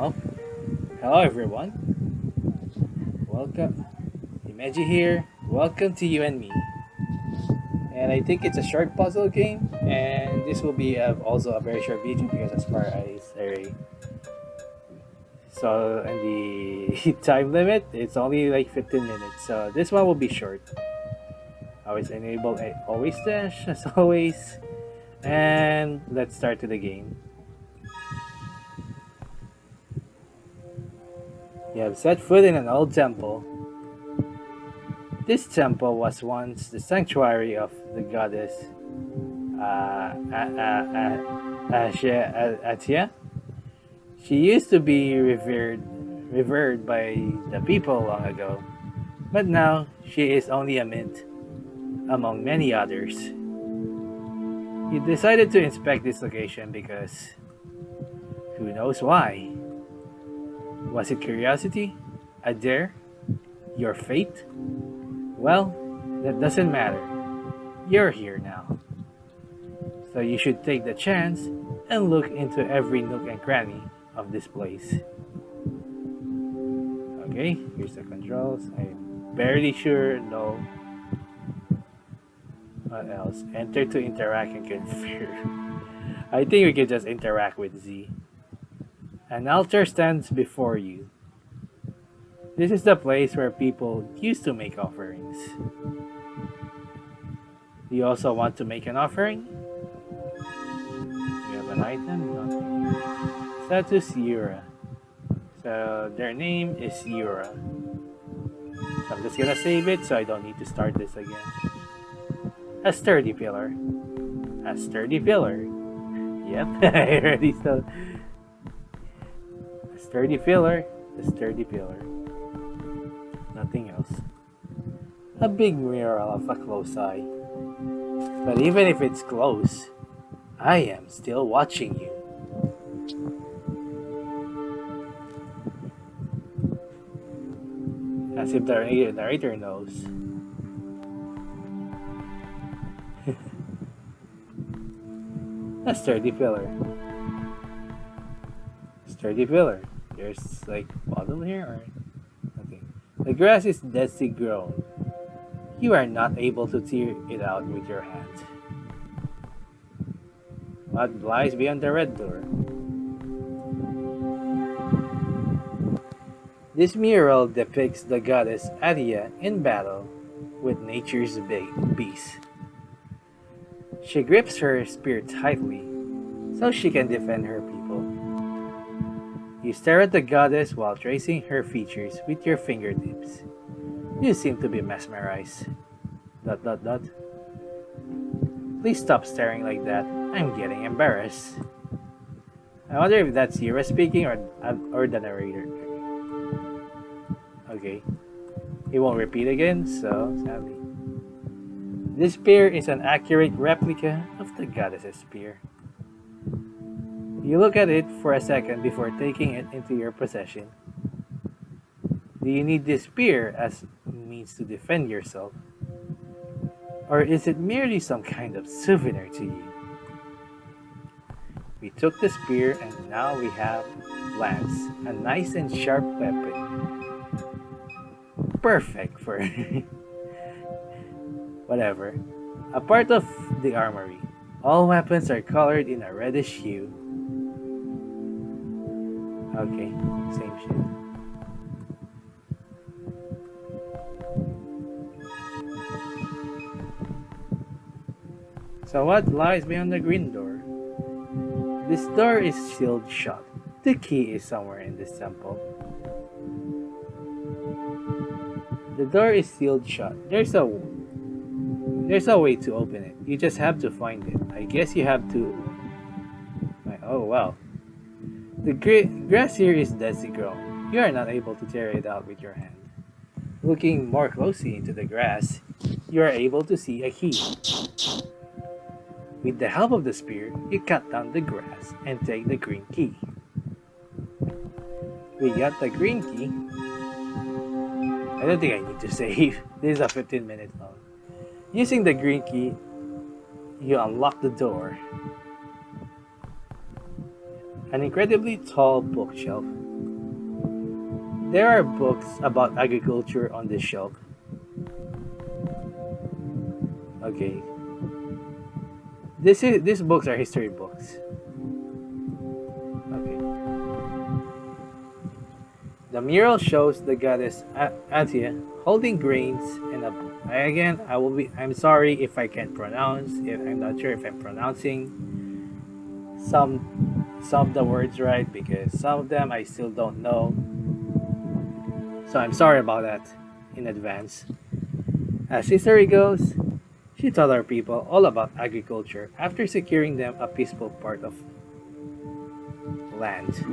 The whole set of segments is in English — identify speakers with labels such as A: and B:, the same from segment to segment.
A: Well, hello everyone. Welcome. Imeji here. Welcome to you and me. And I think it's a short puzzle game, and this will be also a very short video because as far as I saw in the time limit, it's only like 15 minutes. So this one will be short. Always enable always dash as always. And let's start to the game. You have set foot in an old temple. This temple was once the sanctuary of the goddess Atia. She used to be revered by the people long ago, but now she is only a myth among many others. You decided to inspect this location because who knows why? Was it curiosity? A dare? Your fate? Well, that doesn't matter. You're here now. So you should take the chance and look into every nook and cranny of this place. Okay, here's the controls. I'm barely sure, no. What else? Enter to interact and confirm. I think we can just interact with Z. An altar stands before you. This is the place where people used to make offerings. Do you also want to make an offering? You have an item? Nothing. Status Yura. So their name is Yura. So I'm just gonna save it so I don't need to start this again. A sturdy pillar. A sturdy pillar. Yep, I already saw. A sturdy pillar. A sturdy pillar. Nothing else. A big mural of a close eye. But even if it's close, I am still watching you. As if the narrator knows. A sturdy pillar. Sturdy pillar. There's like puddle here or nothing. The grass is densely grown. You are not able to tear it out with your hands. What lies beyond the red door? This mural depicts the goddess Adia in battle with nature's beast. She grips her spear tightly so she can defend her people. You stare at the goddess while tracing her features with your fingertips. You seem to be mesmerized. ... Please stop staring like that. I'm getting embarrassed. I wonder if that's Yura speaking or the narrator. Okay. It won't repeat again, so sadly. This spear is an accurate replica of the goddess's spear. You look at it for a second before taking it into your possession. Do you need this spear as a means to defend yourself? Or is it merely some kind of souvenir to you? We took the spear and now we have Lance, a nice and sharp weapon. Perfect for whatever. A part of the armory. All weapons are colored in a reddish hue. Okay, same shit. So what lies beyond the green door? This door is sealed shut. The key is somewhere in this temple. The door is sealed shut. There's a way to open it. You just have to find it. I guess you have to... Oh wow. The grass here is densely grown. You are not able to tear it out with your hand. Looking more closely into the grass, you are able to see a key. With the help of the spear, you cut down the grass and take the green key. We got the green key. I don't think I need to save. This is a 15-minute long. Using the green key, you unlock the door. An incredibly tall bookshelf There are books about agriculture on this shelf. Okay. These books are history books. Okay. The mural shows the goddess Atia holding grains in a book. Again, I'm sorry if I can't pronounce. If I'm not sure if I'm pronouncing some some of the words right because some of them I still don't know. So I'm sorry about that in advance. As history goes, she taught our people all about agriculture after securing them a peaceful part of land.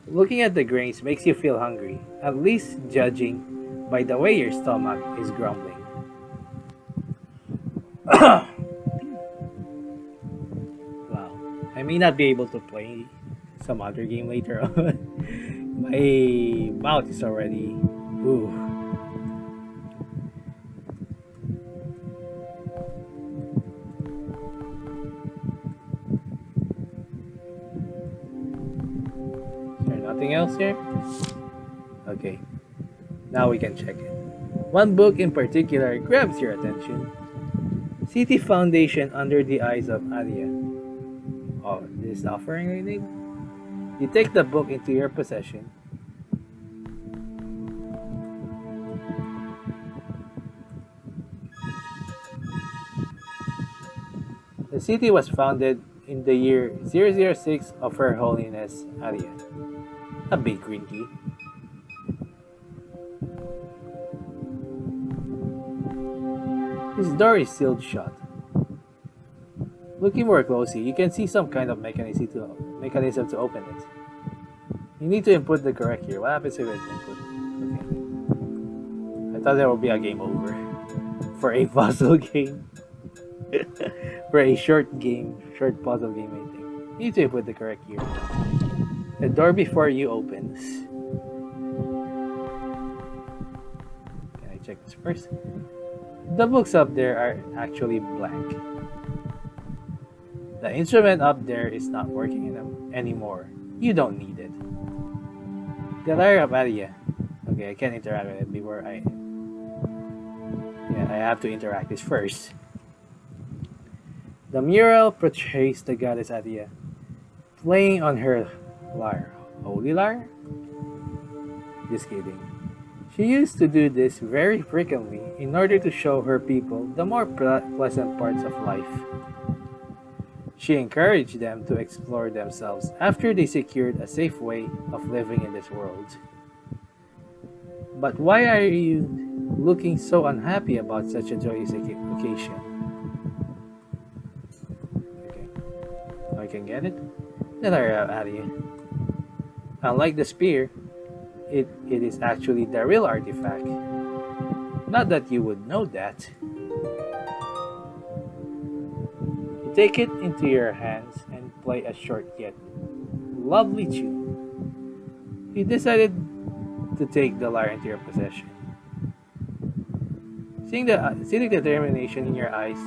A: Looking at the grains makes you feel hungry, at least judging by the way your stomach is grumbling. Wow. I may not be able to play some other game later on. My mouth is already. Ooh. Is there nothing else here? Okay. Now we can check it. One book in particular grabs your attention. City Foundation Under the Eyes of Alia. Oh, this offering I need? You take the book into your possession. The city was founded in the year 006 of Her Holiness Alia. A big green key. This door is sealed shut. Looking more closely, you can see some kind of mechanism to open it. You need to input the correct key. What happens if I input? Okay. I thought there would be a game over. For a puzzle game. For a short puzzle game, I think. You need to input the correct key. The door before you opens. Can I check this first? The books up there are actually blank. The instrument up there is not working anymore. You don't need it. The Lyre of Alia. Okay, I can't interact with it before I... Yeah, I have to interact this first. The mural portrays the goddess Alia playing on her lyre. Holy lyre? Just kidding. She used to do this very frequently in order to show her people the more pleasant parts of life. She encouraged them to explore themselves after they secured a safe way of living in this world. But why are you looking so unhappy about such a joyous occasion? Okay, I can get it. Then I out of here. Unlike the spear, it is actually the real artifact. Not that you would know that. You take it into your hands and play a short yet lovely tune. You decided to take the lyre into your possession. Seeing the determination in your eyes,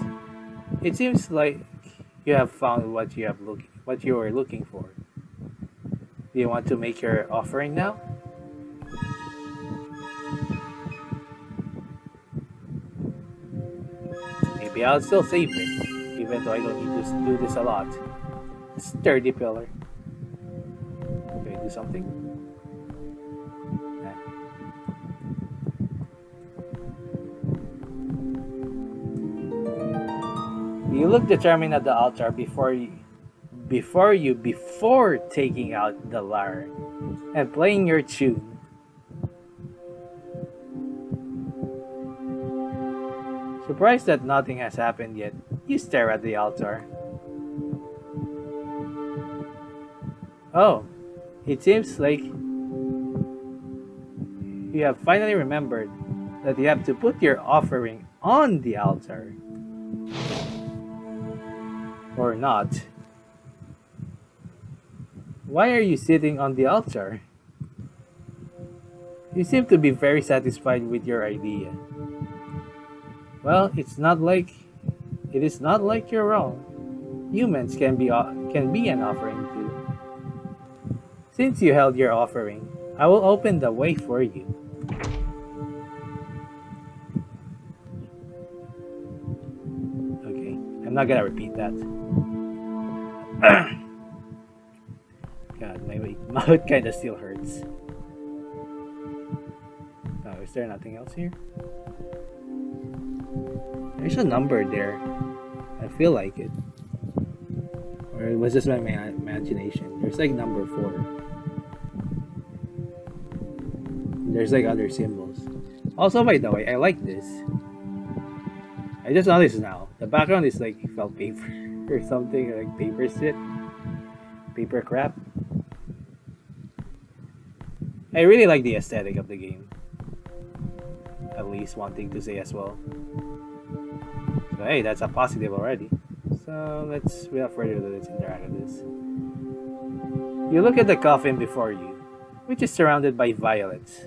A: it seems like you have found what you were looking for. Do you want to make your offering now? Maybe I'll still save it, even though I don't need to do this a lot. A sturdy pillar. Can I do something? Nah. You look determined at the altar before taking out the lyre and playing your tune. Surprised that nothing has happened yet, you stare at the altar. Oh, it seems like you have finally remembered that you have to put your offering on the altar. Or not. Why are you sitting on the altar? You seem to be very satisfied with your idea. Well, it is not like you're wrong. Humans can be an offering too. Since you held your offering, I will open the way for you. Okay, I'm not gonna repeat that. God, my mouth kind of still hurts. Oh, is there nothing else here? There's a number there. I feel like it. Or it was just my imagination. There's like number 4. There's like other symbols. Also, by the way, I like this. I just noticed now. The background is like felt paper or something, or like paper sit. Paper crap. I really like the aesthetic of the game. At least one thing to say as well. So hey, that's a positive already. So without further ado, let's interact with this. You look at the coffin before you, which is surrounded by violets.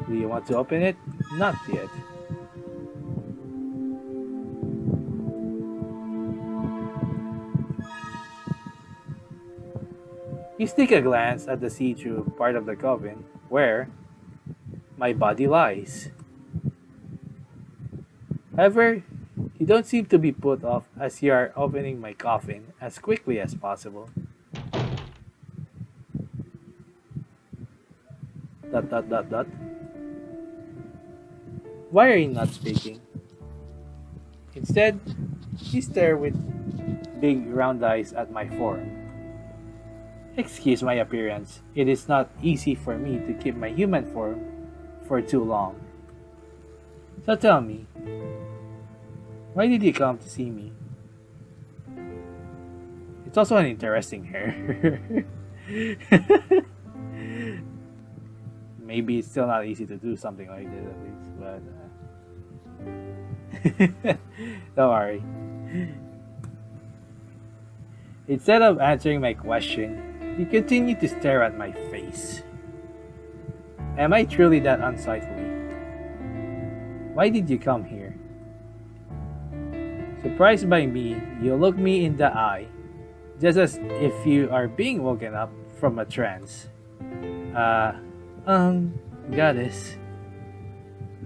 A: Do you want to open it? Not yet. You sneak a glance at the see-through part of the coffin, where my body lies. However, you don't seem to be put off as you are opening my coffin as quickly as possible. Dot dot dot dot. Why are you not speaking? Instead, you stare with big round eyes at my form. Excuse my appearance. It is not easy for me to keep my human form for too long. So tell me, why did you come to see me? It's also an interesting hair. Maybe it's still not easy to do something like this at least, but don't worry. Instead of answering my question, you continue to stare at my face. Am I truly that unsightly? Why did you come here? Surprised by me, you look me in the eye, just as if you are being woken up from a trance. Goddess.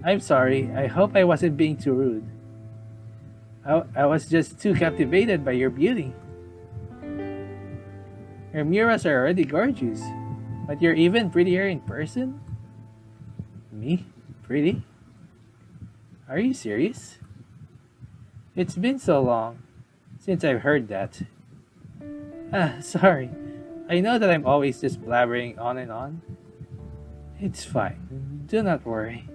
A: I'm sorry, I hope I wasn't being too rude. I was just too captivated by your beauty. Your murals are already gorgeous, but you're even prettier in person? Me? Pretty? Are you serious? It's been so long since I've heard that. Sorry. I know that I'm always just blabbering on and on. It's fine. Do not worry.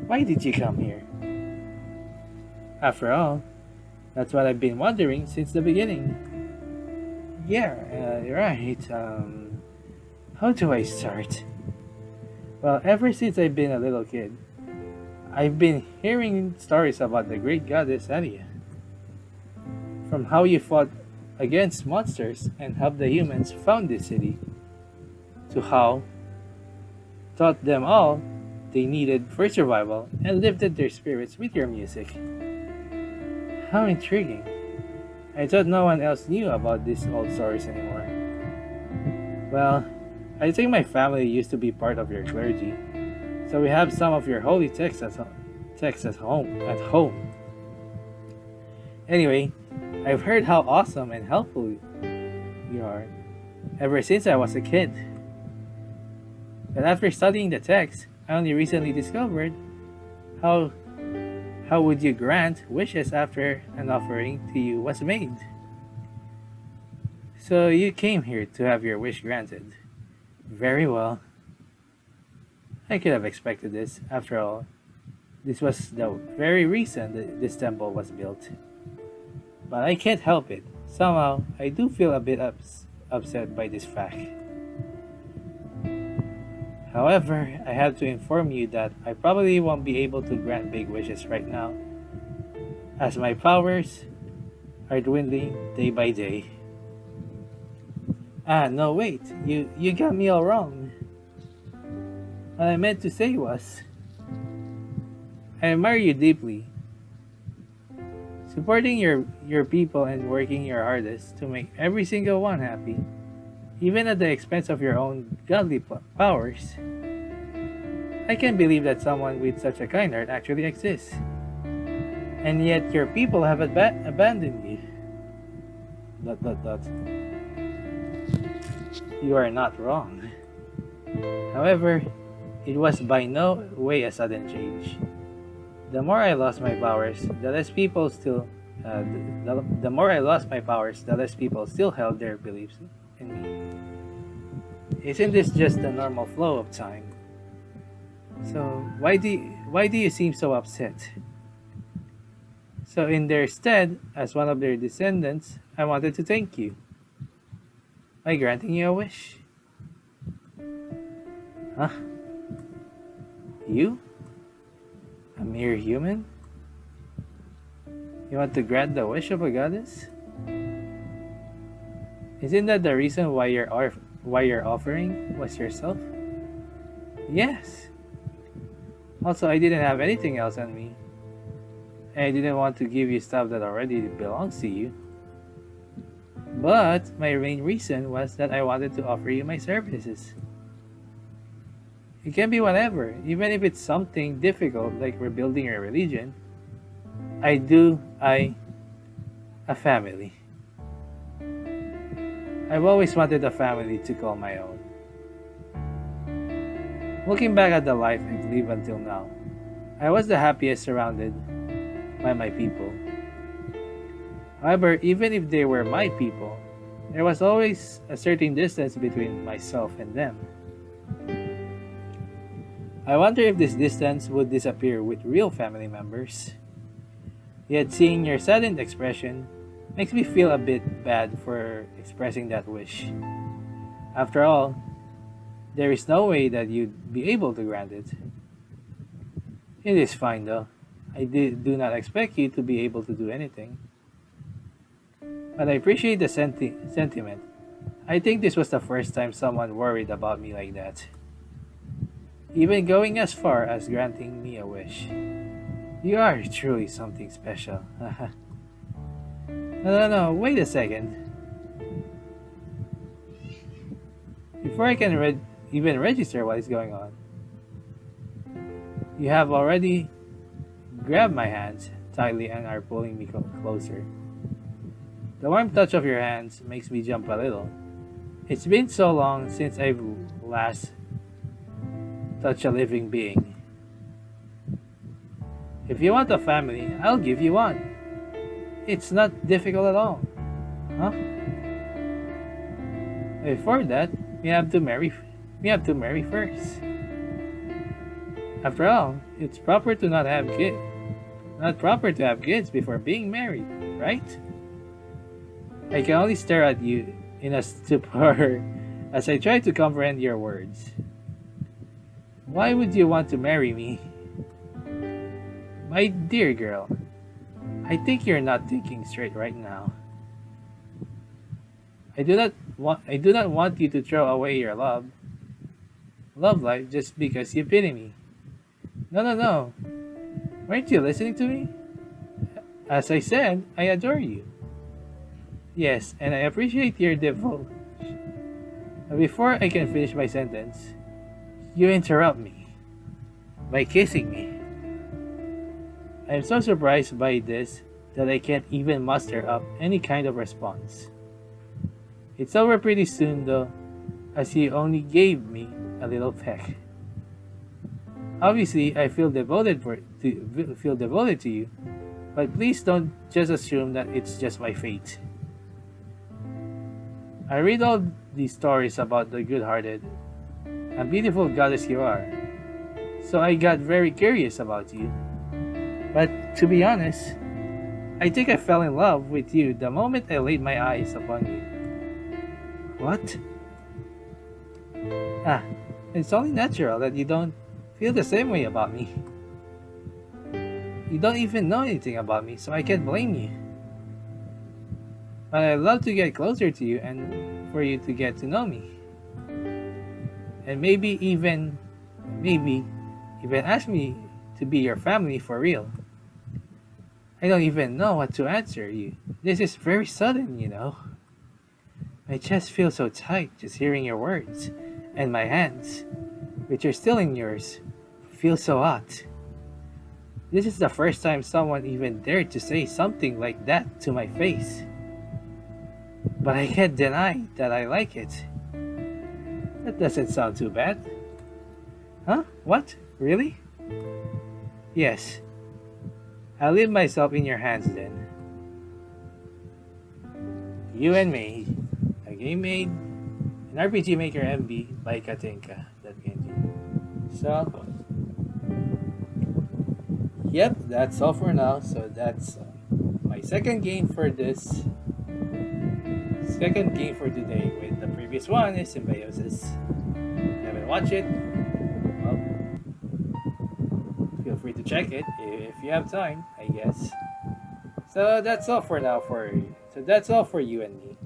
A: Why did you come here? After all, that's what I've been wondering since the beginning. Yeah, you're right. How do I start? Well, ever since I've been a little kid, I've been hearing stories about the great goddess Alia. From how you fought against monsters and helped the humans found this city, to how taught them all they needed for survival and lifted their spirits with your music. How intriguing. I thought no one else knew about these old stories anymore. Well, I think my family used to be part of your clergy, so we have some of your holy texts at home. Anyway, I've heard how awesome and helpful you are ever since I was a kid. But after studying the text, I only recently discovered how would you grant wishes after an offering to you was made? So you came here to have your wish granted. Very well. I could have expected this. After all, this was the very reason that this temple was built. But I can't help it. Somehow, I do feel a bit upset by this fact. However, I have to inform you that I probably won't be able to grant big wishes right now, as my powers are dwindling day by day. No wait, you got me all wrong. What I meant to say was, I admire you deeply. Supporting your people and working your hardest to make every single one happy, even at the expense of your own godly powers. I can't believe that someone with such a kind heart actually exists. And yet your people have abandoned you. Dot dot dot. You are not wrong. However, it was by no way a sudden change. The more I lost my powers, the less people still. The more I lost my powers, the less people still held their beliefs in me. Isn't this just the normal flow of time? So why do you seem so upset? So in their stead, as one of their descendants, I wanted to thank you by granting you a wish. Huh? You? A mere human? You want to grant the wish of a goddess? Isn't that the reason why your offering was yourself? Yes. Also, I didn't have anything else on me. And I didn't want to give you stuff that already belongs to you. But my main reason was that I wanted to offer you my services. It can be whatever, even if it's something difficult like rebuilding your religion. A family. I've always wanted a family to call my own. Looking back at the life I've lived until now, I was the happiest surrounded by my people. However, even if they were my people, there was always a certain distance between myself and them. I wonder if this distance would disappear with real family members. Yet seeing your saddened expression makes me feel a bit bad for expressing that wish. After all, there is no way that you'd be able to grant it. It is fine though. Do not expect you to be able to do anything. But I appreciate the sentiment. I think this was the first time someone worried about me like that. Even going as far as granting me a wish. You are truly something special. No, wait a second. Before I can even register what is going on, you have already grabbed my hands tightly and are pulling me closer. The warm touch of your hands makes me jump a little. It's been so long since I've last touched a living being. If you want a family, I'll give you one. It's not difficult at all. Huh? Before that, we have to marry first. After all, it's proper to not have kids. Not proper to have kids before being married, right? I can only stare at you in a stupor as I try to comprehend your words. Why would you want to marry me? My dear girl, I think you're not thinking straight right now. I do not want you to throw away your love life just because you pity me. No. Weren't you listening to me? As I said, I adore you. Yes, and I appreciate your devotion. But before I can finish my sentence, you interrupt me by kissing me. I am so surprised by this that I can't even muster up any kind of response. It's over pretty soon though, as you only gave me a little peck. Obviously, I feel devoted to you, but please don't just assume that it's just my fate. I read all these stories about the good-hearted and beautiful goddess you are, so I got very curious about you. But to be honest, I think I fell in love with you the moment I laid my eyes upon you. What? It's only natural that you don't feel the same way about me. You don't even know anything about me, so I can't blame you. But I'd love to get closer to you and for you to get to know me. And maybe even ask me to be your family for real. I don't even know what to answer you. This is very sudden, you know. My chest feels so tight just hearing your words, and my hands, which are still in yours, feel so hot. This is the first time someone even dared to say something like that to my face. But I can't deny that I like it. That doesn't sound too bad. Huh? What? Really? Yes. I'll leave myself in your hands then. You and Me, a game made in RPG Maker MB by Kathinka. That game. So, yep, that's all for now. So that's my second game for this. Second game for today. With the previous one is Symbiosis. If you haven't watched it, well, feel free to check it if you have time, I guess. So that's all for now so that's all for You and Me.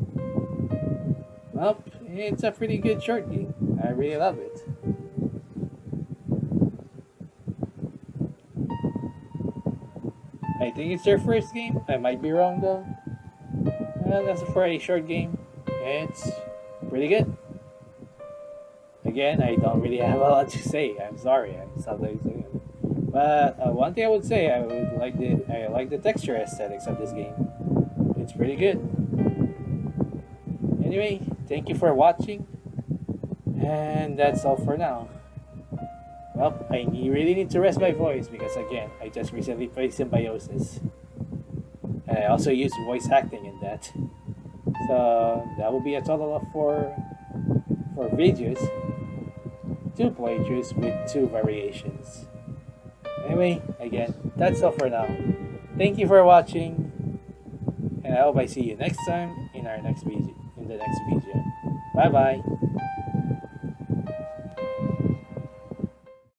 A: Well, it's a pretty good short game. I really love it. I think it's their first game. I might be wrong though. That's for a short game. It's pretty good. Again, I don't really have a lot to say. I'm sorry. I'm sometimes saying it. But one thing I would say, I like the texture aesthetics of this game. It's pretty good. Anyway, thank you for watching, and that's all for now. Well, really need to rest my voice because again, I just recently played Symbiosis. And I also used voice acting in that. So that will be a total of four videos, 2 playthroughs with 2 variations. Anyway, again, that's all for now. Thank you for watching, and I hope I see you next time in the next video. Bye bye.